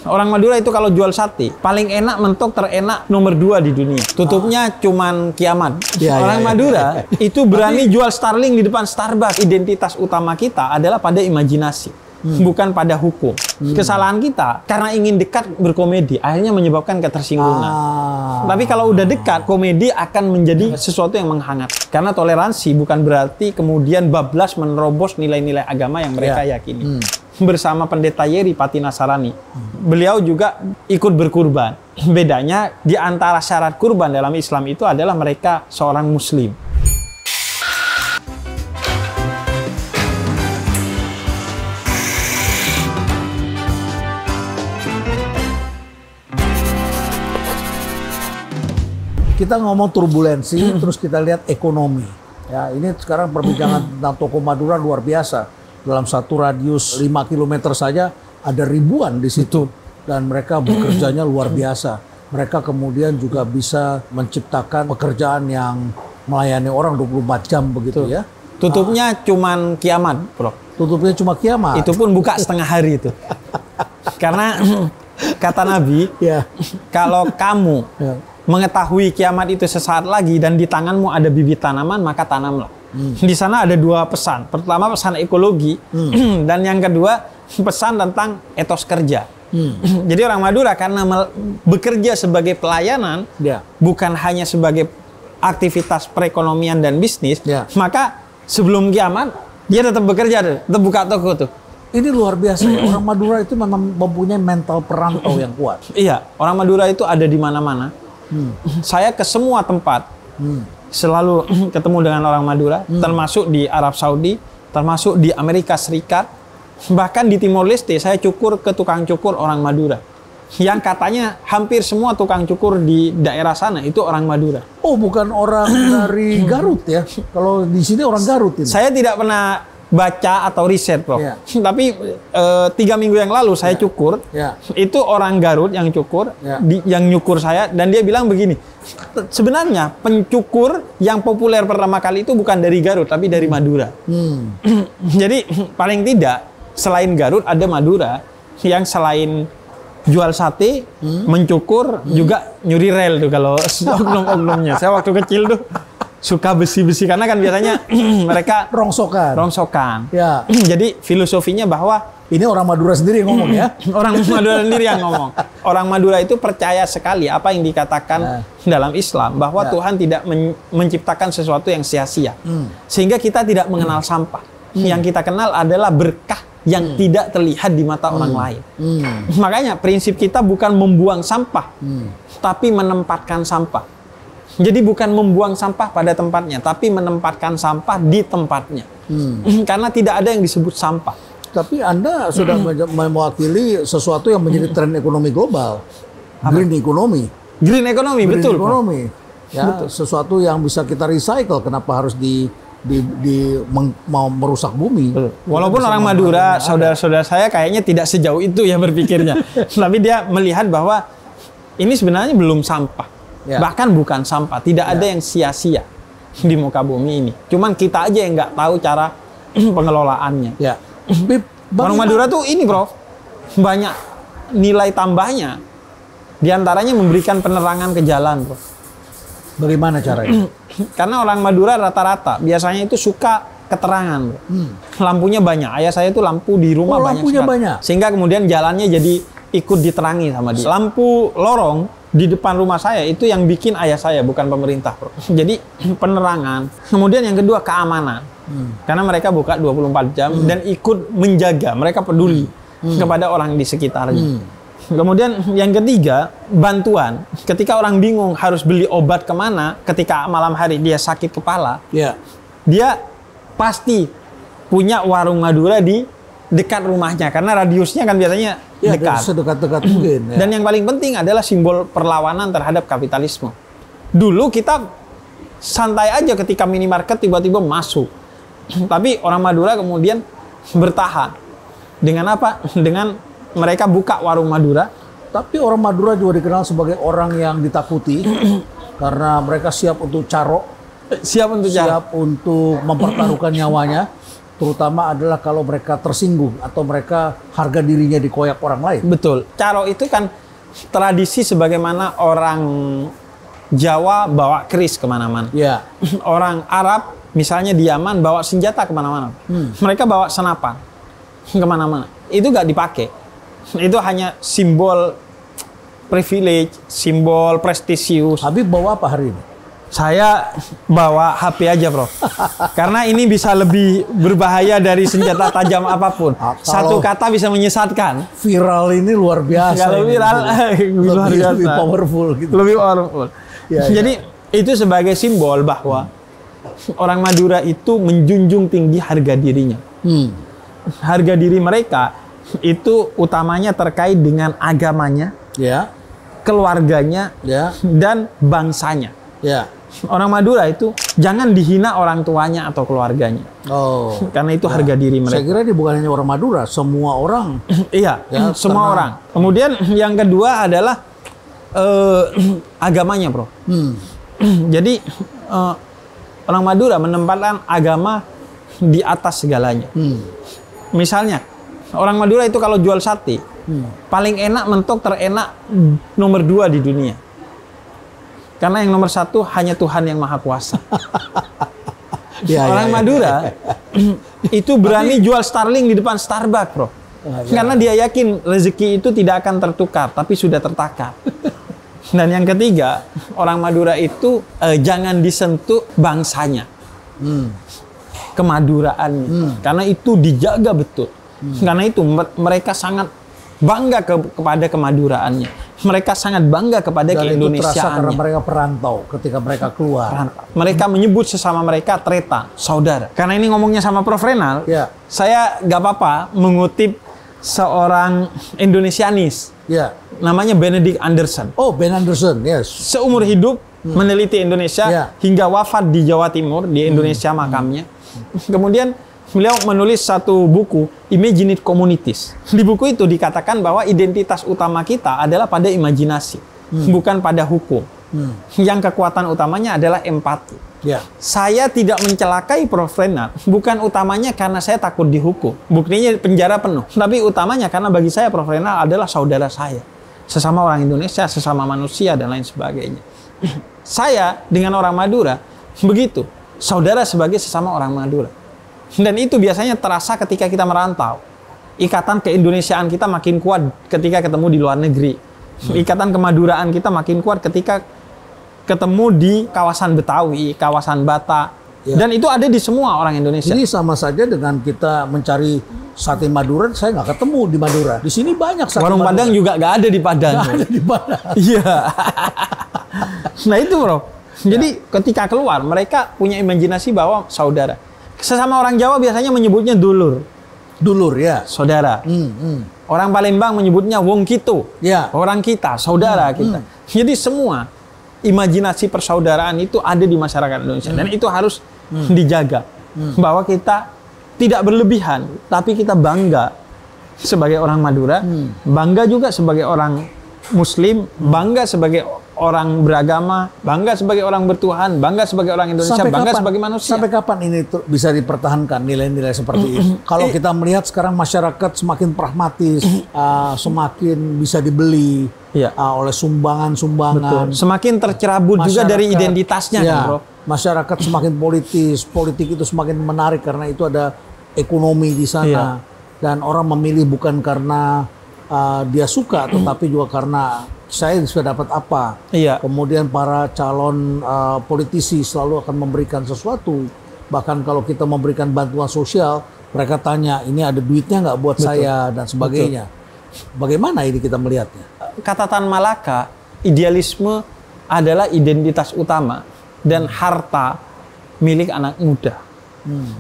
Orang Madura itu kalau jual sate, paling enak mentok terenak nomor 2 di dunia. Tutupnya cuman kiamat. Orang Madura itu berani jual Starling di depan Starbucks. Identitas utama kita adalah pada imajinasi, bukan pada hukum. Kesalahan kita karena ingin dekat berkomedi, akhirnya menyebabkan ketersinggungan. Tapi kalau udah dekat, komedi akan menjadi sesuatu yang menghangat. Karena toleransi bukan berarti kemudian bablas menerobos nilai-nilai agama yang mereka yakini. Bersama pendeta Yeri Patinasarani, beliau juga ikut berkurban. Bedanya di antara syarat kurban dalam Islam itu adalah mereka seorang muslim. Kita ngomong turbulensi, terus kita lihat ekonomi. Ya, ini sekarang perbincangan tentang toko Madura luar biasa. Dalam satu radius 5 km saja ada ribuan di situ. Dan mereka bekerjanya luar biasa. Mereka kemudian juga bisa menciptakan pekerjaan yang melayani orang 24 jam begitu ya. Tutupnya cuman kiamat, Bro. Tutupnya cuma kiamat. Itu pun buka setengah hari itu. Karena kata Nabi, kalau kamu mengetahui kiamat itu sesaat lagi dan di tanganmu ada bibit tanaman, maka tanamlah. Di sana ada 2 pesan. Pertama pesan ekologi, dan yang kedua pesan tentang etos kerja. Jadi orang Madura karena bekerja sebagai pelayanan, bukan hanya sebagai aktivitas perekonomian dan bisnis, maka sebelum kiamat dia tetap bekerja, tetap buka toko tuh. Ini luar biasa ya. Orang Madura itu memang mempunyai mental perantau yang kuat. Iya, orang Madura itu ada di mana-mana. Saya ke semua tempat. Selalu ketemu dengan orang Madura, termasuk di Arab Saudi, termasuk di Amerika Serikat, bahkan di Timor Leste. Saya cukur ke tukang cukur orang Madura, yang katanya hampir semua tukang cukur di daerah sana itu orang Madura. Oh, bukan orang dari Garut ya? Kalau di sini orang Garut ini. Saya tidak pernah baca atau riset, Prof. Tapi 3 minggu yang lalu saya cukur, itu orang Garut yang cukur, yang nyukur saya, dan dia bilang begini, sebenarnya pencukur yang populer pertama kali itu bukan dari Garut, tapi dari Madura. Jadi paling tidak selain Garut ada Madura yang selain jual sate, mencukur, juga nyuri rel tuh kalau oknum-oknumnya. Saya waktu kecil tuh suka besi-besi karena kan biasanya mereka rongsokan. Ya. Jadi filosofinya bahwa ini orang Madura sendiri yang ngomong ya. Orang Madura sendiri yang ngomong. Orang Madura itu percaya sekali apa yang dikatakan dalam Islam bahwa Tuhan tidak menciptakan sesuatu yang sia-sia. Sehingga kita tidak mengenal sampah. Yang kita kenal adalah berkah yang tidak terlihat di mata orang lain. Makanya prinsip kita bukan membuang sampah, tapi menempatkan sampah. Jadi bukan membuang sampah pada tempatnya, tapi menempatkan sampah di tempatnya. Karena tidak ada yang disebut sampah. Tapi Anda sudah mewakili sesuatu yang menjadi tren ekonomi global. Green economy. Green economy, betul. Economy. Ya, betul. Sesuatu yang bisa kita recycle. Kenapa harus mau merusak bumi? Walaupun orang Madura, saudara-saudara saya kayaknya tidak sejauh itu ya berpikirnya. Tapi dia melihat bahwa ini sebenarnya belum sampah. Bahkan bukan sampah, tidak ada yang sia-sia di muka bumi ini. Cuman kita aja yang nggak tahu cara pengelolaannya. Orang Madura tuh ini, Prof, banyak nilai tambahnya. Di antaranya memberikan penerangan ke jalan, Prof. Bagaimana caranya? Karena orang Madura rata-rata biasanya itu suka keterangan, Prof. Lampunya banyak. Ayah saya itu lampu di rumah banyak. Sehingga kemudian jalannya jadi ikut diterangi sama dia. Lampu lorong di depan rumah saya itu yang bikin ayah saya, bukan pemerintah, Bro. Jadi penerangan. Kemudian yang kedua keamanan. Karena mereka buka 24 jam dan ikut menjaga, mereka peduli kepada orang di sekitarnya. Kemudian yang ketiga, bantuan. Ketika orang bingung harus beli obat kemana, ketika malam hari dia sakit kepala, dia pasti punya warung Madura di dekat rumahnya, karena radiusnya kan biasanya dekat. Sedekat-dekat mungkin. Dan yang paling penting adalah simbol perlawanan terhadap kapitalisme. Dulu kita santai aja ketika minimarket tiba-tiba masuk. Tapi orang Madura kemudian bertahan. Dengan apa? Dengan mereka buka warung Madura. Tapi orang Madura juga dikenal sebagai orang yang ditakuti karena mereka siap untuk carok, siap untuk mempertaruhkan nyawanya. terutama adalah kalau mereka tersinggung atau mereka harga dirinya dikoyak orang lain. Betul. Caro itu kan tradisi sebagaimana orang Jawa bawa keris kemana-mana. Ya. Orang Arab misalnya di Yaman bawa senjata kemana-mana. Mereka bawa senapan kemana-mana. Itu nggak dipakai. Itu hanya simbol privilege, simbol prestisius. Habib bawa apa hari ini? Saya bawa HP aja, Bro. Karena ini bisa lebih berbahaya dari senjata tajam apapun. Satu kata bisa menyesatkan. Viral ini luar biasa. Kalau viral, luar biasa. Lebih powerful gitu. Lebih powerful. Ya, jadi itu sebagai simbol bahwa orang Madura itu menjunjung tinggi harga dirinya. Harga diri mereka itu utamanya terkait dengan agamanya, ya, keluarganya, ya, dan bangsanya. Ya. Orang Madura itu jangan dihina orang tuanya atau keluarganya. Oh. Karena itu harga diri mereka. Saya kira ini bukan hanya orang Madura, semua orang. Iya, ya, semua orang. Kemudian yang kedua adalah agamanya, Bro. Jadi orang Madura menempatkan agama di atas segalanya. Misalnya, orang Madura itu kalau jual sate, paling enak mentok terenak nomor 2 di dunia. Karena yang nomor 1 hanya Tuhan yang Maha Kuasa. Orang Madura itu berani jual Starling di depan Starbucks, Bro. Karena dia yakin rezeki itu tidak akan tertukar, tapi sudah tertakar. Dan yang ketiga, orang Madura itu jangan disentuh bangsanya, kemaduraannya, karena itu dijaga betul. Karena itu mereka sangat bangga kepada kemaduraannya. Mereka sangat bangga kepada keindonesiaannya. Karena mereka perantau ketika mereka keluar. Mereka menyebut sesama mereka treta, saudara. Karena ini ngomongnya sama Prof. Renal, saya nggak apa-apa mengutip seorang Indonesianis. Namanya Benedict Anderson. Oh, Ben Anderson, yes. Seumur hidup meneliti Indonesia hingga wafat di Jawa Timur, di Indonesia makamnya. Kemudian beliau menulis satu buku, Imagined Communities. Di buku itu dikatakan bahwa identitas utama kita adalah pada imajinasi, bukan pada hukum. Yang kekuatan utamanya adalah empati. Saya tidak mencelakai Prof. Renal, bukan utamanya karena saya takut dihukum. Buktinya penjara penuh. Tapi utamanya karena bagi saya Prof. Renal adalah saudara saya. Sesama orang Indonesia, sesama manusia, dan lain sebagainya. Saya dengan orang Madura, begitu. Saudara sebagai sesama orang Madura. Dan itu biasanya terasa ketika kita merantau. Ikatan keindonesiaan kita makin kuat ketika ketemu di luar negeri. Ikatan kemaduraan kita makin kuat ketika ketemu di kawasan Betawi, kawasan Batak. Dan itu ada di semua orang Indonesia. Ini sama saja dengan kita mencari sate Madura, saya nggak ketemu di Madura. Di sini banyak sate Warung Padang juga nggak ada di Padang. Nggak ada di Padang. Iya. Nah itu, Bro. Jadi ketika keluar, mereka punya imajinasi bahwa saudara. Sesama orang Jawa biasanya menyebutnya dulur. Dulur, ya. Saudara. Orang Palembang menyebutnya wong kito. Orang kita, saudara kita. Jadi semua imajinasi persaudaraan itu ada di masyarakat Indonesia. Dan itu harus dijaga. Bahwa kita tidak berlebihan, tapi kita bangga sebagai orang Madura, bangga juga sebagai orang Muslim, bangga sebagai orang beragama, bangga sebagai orang bertuhan, bangga sebagai orang Indonesia, bangga sebagai manusia. Sampai kapan ini bisa dipertahankan nilai-nilai seperti ini? Kalau kita melihat sekarang masyarakat semakin pragmatis, semakin bisa dibeli oleh sumbangan-sumbangan. Semakin tercerabut juga dari identitasnya, kan, Bro. Masyarakat semakin politis, politik itu semakin menarik karena itu ada ekonomi di sana. Dan orang memilih bukan karena dia suka, tetapi juga karena saya sudah dapat apa. Kemudian para calon politisi selalu akan memberikan sesuatu. Bahkan kalau kita memberikan bantuan sosial, mereka tanya, ini ada duitnya nggak buat saya, dan sebagainya. Bagaimana ini kita melihatnya? Kata Tan Malaka, idealisme adalah identitas utama dan harta milik anak muda.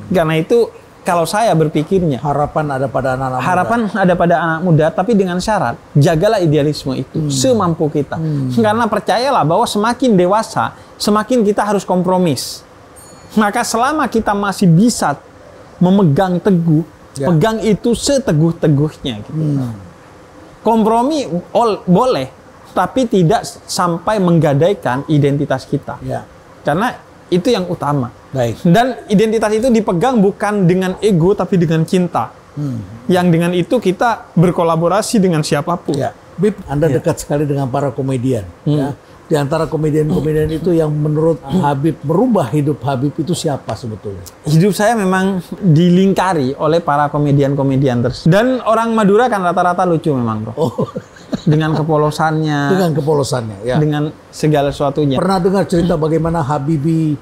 Karena itu, kalau saya berpikirnya, harapan ada pada anak-anak muda. Harapan ada pada anak muda, tapi dengan syarat jagalah idealisme itu semampu kita. Karena percayalah bahwa semakin dewasa, semakin kita harus kompromis. Maka selama kita masih bisa memegang teguh, pegang itu seteguh-teguhnya. Gitu. Kompromi boleh, tapi tidak sampai menggadaikan identitas kita. Karena itu yang utama. Baik. Dan identitas itu dipegang bukan dengan ego tapi dengan cinta. Yang dengan itu kita berkolaborasi dengan siapapun. Ya. Bib, Anda dekat sekali dengan para komedian. Ya. Di antara komedian-komedian itu yang menurut Habib merubah hidup Habib itu siapa sebetulnya? Hidup saya memang dilingkari oleh para komedian-komedian tersebut. Dan orang Madura kan rata-rata lucu memang, bro. Oh. Dengan kepolosannya. Dengan kepolosannya, ya. Dengan segala sesuatunya. Pernah dengar cerita bagaimana Habibie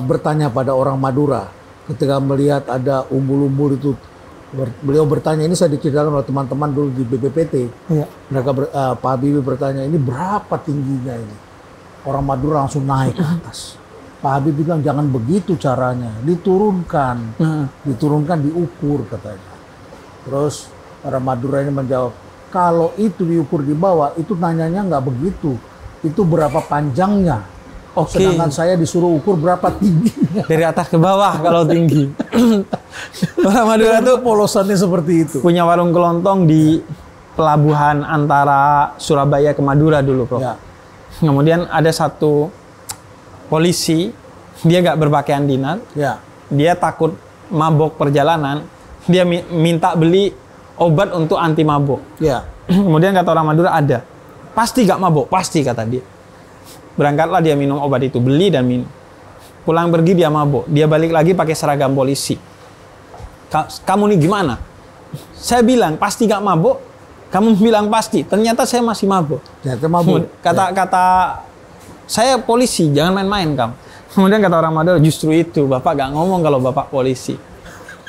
bertanya pada orang Madura ketika melihat ada umbul-umbul itu. Beliau bertanya, ini saya diceritakan oleh teman-teman dulu di BPPT. Ya. Mereka Pak Habibie bertanya, ini berapa tingginya ini? Orang Madura langsung naik ke atas. Pak Habibie bilang, jangan begitu caranya, diturunkan, diturunkan, diukur katanya. Terus orang Madura ini menjawab, kalau itu diukur di bawah, itu nanyanya nggak begitu, itu berapa panjangnya. Sedangkan saya disuruh ukur berapa tingginya. Dari atas ke bawah kalau tinggi. Orang Madura tuh polosannya seperti itu. Punya warung kelontong di pelabuhan antara Surabaya ke Madura dulu, Bro. Ya. Kemudian ada satu polisi, dia nggak berpakaian dinas. Ya. Dia takut mabok perjalanan, dia minta beli obat untuk anti mabok. Ya. Kemudian kata orang Madura, ada. Pasti nggak mabok, pasti kata dia. Berangkatlah dia minum obat itu, beli dan minum. Pulang pergi dia mabuk. Dia balik lagi pakai seragam polisi. Kamu nih gimana? Saya bilang pasti gak mabuk. Kamu bilang pasti. Ternyata saya masih mabuk. Ternyata mabuk. Kata saya polisi, jangan main-main kamu. Kemudian kata orang Madura, justru itu Bapak gak ngomong kalau Bapak polisi.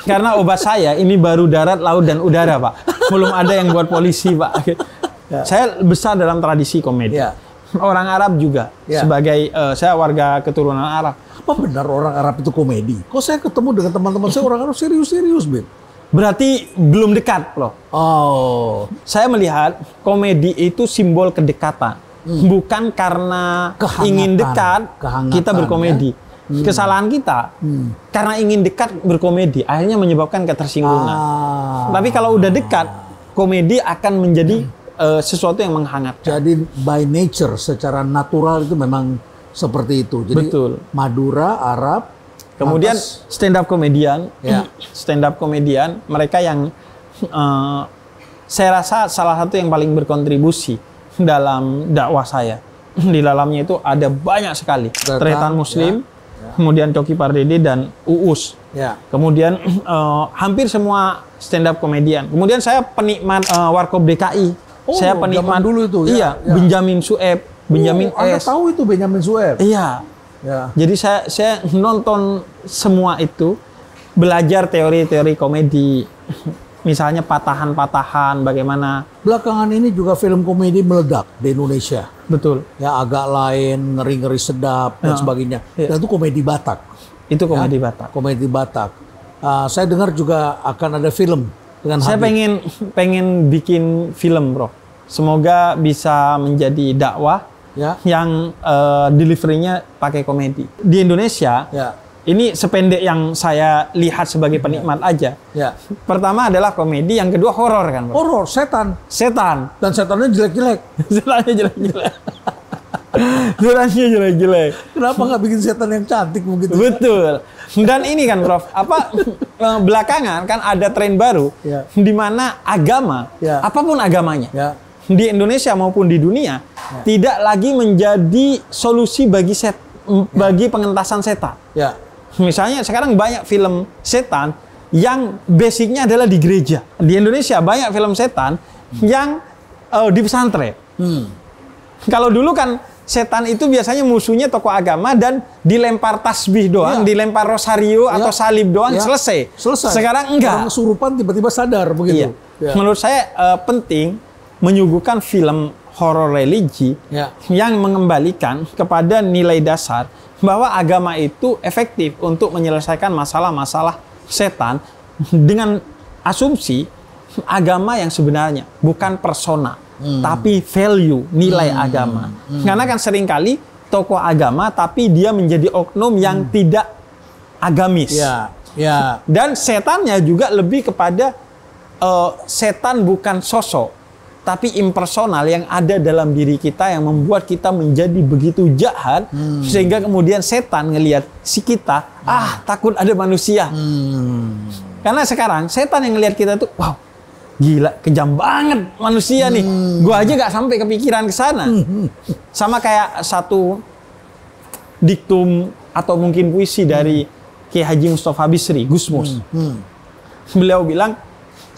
Karena obat saya ini baru darat, laut dan udara, Pak. Belum ada yang buat polisi, Pak. Ya. Saya besar dalam tradisi komedi. Ya. Orang Arab juga, sebagai saya warga keturunan Arab. Apa benar orang Arab itu komedi? Kok saya ketemu dengan teman-teman saya orang Arab serius-serius, Bib? Berarti belum dekat, loh. Oh. Saya melihat komedi itu simbol kedekatan. Bukan karena ingin dekat, kita berkomedi. Ya? Kesalahan kita, karena ingin dekat berkomedi, akhirnya menyebabkan ketersinggungan. Tapi kalau udah dekat, komedi akan menjadi sesuatu yang menghangatkan. Jadi by nature, secara natural itu memang seperti itu. Jadi betul. Madura, Arab, kemudian stand up komedian, stand up komedian, mereka yang saya rasa salah satu yang paling berkontribusi dalam dakwah saya. Di dalamnya itu ada banyak sekali. Tretan Muslim, kemudian Coki Pardede dan Uus. Kemudian hampir semua stand up komedian. Kemudian saya penikmat Warkop DKI. Saya penikmat dulu itu. Benjamin Sueb, Benjamin Anda S. tahu itu Benjamin Sueb? Iya. Jadi saya nonton semua itu, belajar teori-teori komedi. Misalnya patahan-patahan, bagaimana. Belakangan ini juga film komedi meledak di Indonesia. Betul. Ya, agak lain, ngeri-ngeri sedap dan sebagainya. Dan itu komedi Batak. Itu komedi Batak. Komedi Batak. Saya dengar juga akan ada film dengan saya Habib. pengen bikin film, Bro. Semoga bisa menjadi dakwah yang delivery-nya pakai komedi. Di Indonesia, ini sependek yang saya lihat sebagai penikmat aja. Pertama adalah komedi, yang kedua horor kan, Bro? Horor, setan. Setan. Dan setannya jelek-jelek. Setannya jelek-jelek. Setannya jelek-jelek. Kenapa nggak bikin setan yang cantik begitu? Betul. Dan ini kan, Prof, belakangan kan ada tren baru di mana agama, apapun agamanya, di Indonesia maupun di dunia, tidak lagi menjadi solusi bagi bagi pengentasan setan. Misalnya sekarang banyak film setan yang basicnya adalah di gereja. Di Indonesia banyak film setan yang di pesantren. Kalau dulu kan setan itu biasanya musuhnya tokoh agama dan dilempar tasbih doang, dilempar rosario atau salib doang, selesai. Sekarang enggak. Orang kesurupan tiba-tiba sadar begitu. Menurut saya penting menyuguhkan film horor religi yang mengembalikan kepada nilai dasar bahwa agama itu efektif untuk menyelesaikan masalah-masalah setan dengan asumsi agama yang sebenarnya, bukan persona, tapi value, nilai agama. Karena kan seringkali tokoh agama tapi dia menjadi oknum yang tidak agamis. Dan setannya juga lebih kepada setan bukan sosok, tapi impersonal yang ada dalam diri kita yang membuat kita menjadi begitu jahat sehingga kemudian setan ngelihat si kita, takut ada manusia. Karena sekarang setan yang ngelihat kita tuh, wow, gila, kejam banget manusia nih. Gua aja gak sampai kepikiran ke sana. Sama kayak satu diktum atau mungkin puisi dari Kiai Haji Mustafa Bisri, Gusmus. Beliau bilang,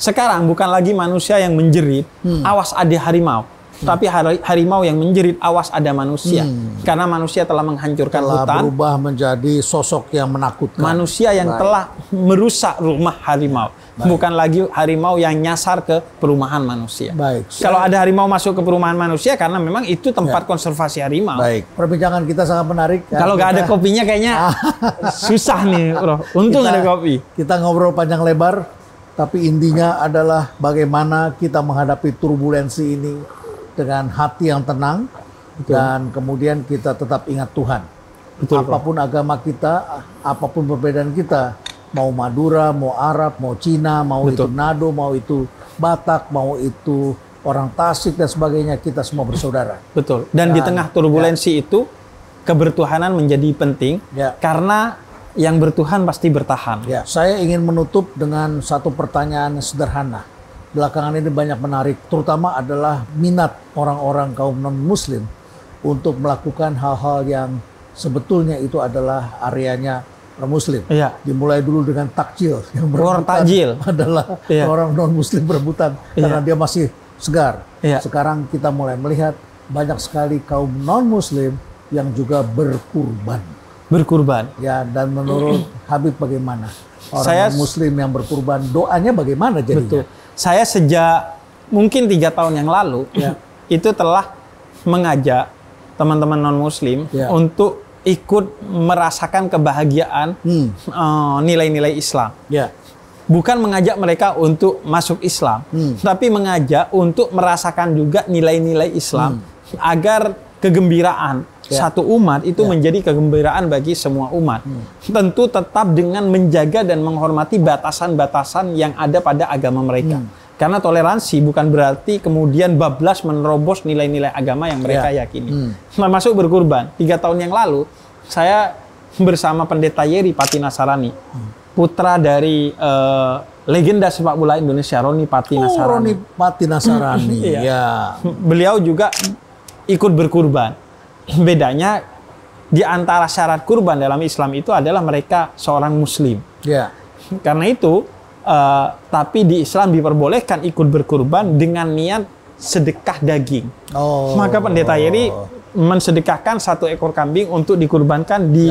sekarang bukan lagi manusia yang menjerit, awas ada harimau. Tapi harimau yang menjerit, awas ada manusia. Karena manusia telah menghancurkan hutan. Berubah menjadi sosok yang menakutkan. Manusia yang telah merusak rumah harimau. Bukan lagi harimau yang nyasar ke perumahan manusia. Kalau ada harimau masuk ke perumahan manusia, karena memang itu tempat konservasi harimau. Perbincangan kita sangat menarik. Kalau nggak ada kopinya kayaknya susah nih, bro. Untung ada kopi. Kita ngobrol panjang lebar, tapi intinya adalah bagaimana kita menghadapi turbulensi ini dengan hati yang tenang. Dan kemudian kita tetap ingat Tuhan. Apapun agama kita, apapun perbedaan kita, mau Madura, mau Arab, mau Cina, mau itu Nado, mau itu Batak, mau itu orang Tasik dan sebagainya, kita semua bersaudara. Betul. Dan di tengah turbulensi itu, kebertuhanan menjadi penting karena yang bertuhan pasti bertahan. Saya ingin menutup dengan satu pertanyaan sederhana. Belakangan ini banyak menarik, terutama adalah minat orang-orang kaum non-Muslim untuk melakukan hal-hal yang sebetulnya itu adalah areanya Muslim. Dimulai dulu dengan takjil yang takjil adalah orang non-Muslim berebutan karena dia masih segar. Sekarang kita mulai melihat banyak sekali kaum non-Muslim yang juga berkurban. Dan menurut Habib bagaimana? Orang Muslim yang berkurban, doanya bagaimana jadinya? Saya sejak mungkin 3 tahun yang lalu itu telah mengajak teman-teman non-Muslim untuk ikut merasakan kebahagiaan nilai-nilai Islam. Bukan mengajak mereka untuk masuk Islam, tapi mengajak untuk merasakan juga nilai-nilai Islam agar kegembiraan satu umat itu menjadi kegembiraan bagi semua umat. Tentu tetap dengan menjaga dan menghormati batasan-batasan yang ada pada agama mereka. Karena toleransi bukan berarti kemudian bablas menerobos nilai-nilai agama yang mereka yakini. Termasuk berkurban. 3 tahun yang lalu, saya bersama Pendeta Yeri Pati Nasarani, putra dari legenda sepak bola Indonesia, Roni Pati Nasarani. Roni Pati Nasarani. Beliau juga ikut berkurban. Bedanya di antara syarat kurban dalam Islam itu adalah mereka seorang Muslim. Karena itu, tapi di Islam diperbolehkan ikut berkurban dengan niat sedekah daging. Maka Pendeta Yeri mensedekahkan 1 ekor kambing untuk dikurbankan di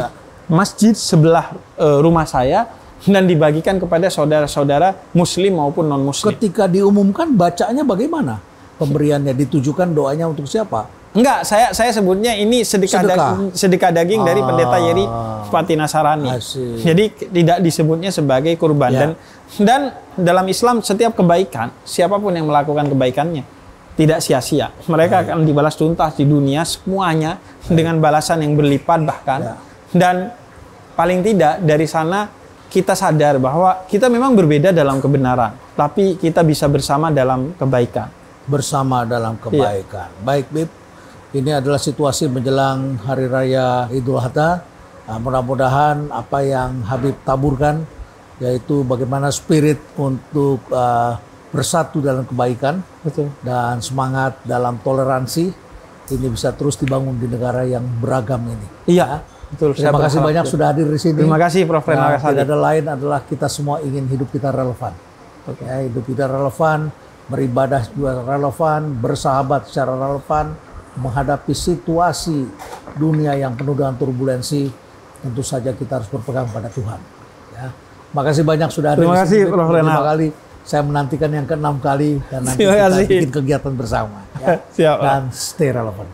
masjid sebelah rumah saya dan dibagikan kepada saudara-saudara Muslim maupun non-Muslim. Ketika diumumkan, bacanya bagaimana? Pemberiannya ditujukan doanya untuk siapa? Enggak, saya sebutnya ini sedekah daging dari Pendeta Yeri Pati Nasarani. Jadi tidak disebutnya sebagai kurban. Dan dalam Islam setiap kebaikan, siapapun yang melakukan kebaikannya tidak sia-sia. Mereka akan dibalas tuntas di dunia semuanya dengan balasan yang berlipat bahkan. Dan paling tidak dari sana kita sadar bahwa kita memang berbeda dalam kebenaran, tapi kita bisa bersama dalam kebaikan. Bersama dalam kebaikan. Baik, Bib. Ini adalah situasi menjelang Hari Raya Idul Adha. Mudah-mudahan apa yang Habib taburkan, yaitu bagaimana spirit untuk bersatu dalam kebaikan dan semangat dalam toleransi, ini bisa terus dibangun di negara yang beragam ini. Betul. Terima kasih banyak sudah hadir di sini. Terima kasih, Prof. Tidak ada lain adalah kita semua ingin hidup kita relevan. Hidup kita relevan, beribadah juga relevan, bersahabat secara relevan, menghadapi situasi dunia yang penuh dengan turbulensi, tentu saja kita harus berpegang pada Tuhan. Makasih banyak sudah hadir. Terima kasih, Prof. Terima kali. Saya menantikan yang ke-6 kali dan nanti kita bikin kegiatan bersama. Siap. Dan stay relevan.